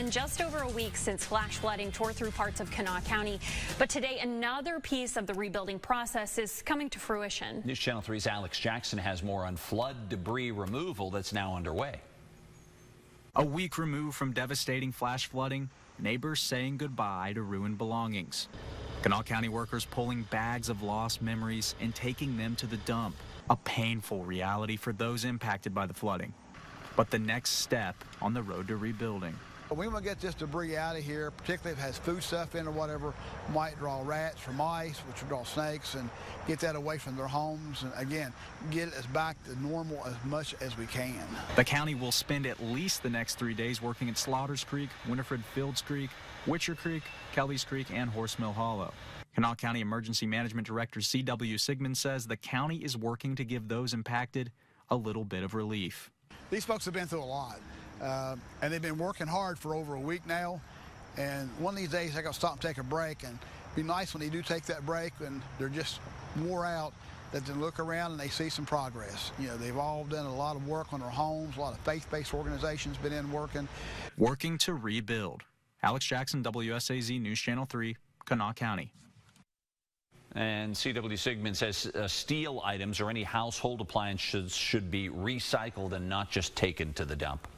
been just over a week since flash flooding tore through parts of Kanawha County, but today another piece of the rebuilding process is coming to fruition. News Channel 3's Alex Jackson has more on flood debris removal that's now underway. A week removed from devastating flash flooding, neighbors saying goodbye to ruined belongings. Kanawha County workers pulling bags of lost memories and taking them to the dump. A painful reality for those impacted by the flooding, but the next step on the road to rebuilding. We want to get this debris out of here, particularly if it has food stuff in or whatever, might draw rats or mice, which will draw snakes, and get that away from their homes. And again, get it back to normal as much as we can. The county will spend at least the next 3 days working at Slaughters Creek, Winifred Fields Creek, Witcher Creek, Kelly's Creek, and Horsemill Hollow. Kanawha County Emergency Management Director C.W. Sigmund says the county is working to give those impacted a little bit of relief. These folks have been through a lot, and they've been working hard for over a week now. And one of these days, they're going to stop and take a break. And it'd be nice when they do take that break and they're just wore out, that they look around and they see some progress. You know, they've all done a lot of work on their homes. A lot of faith-based organizations been in working. Working to rebuild. Alex Jackson, WSAZ News Channel 3, Kanawha County. And C.W. Sigmund says steel items or any household appliances should be recycled and not just taken to the dump.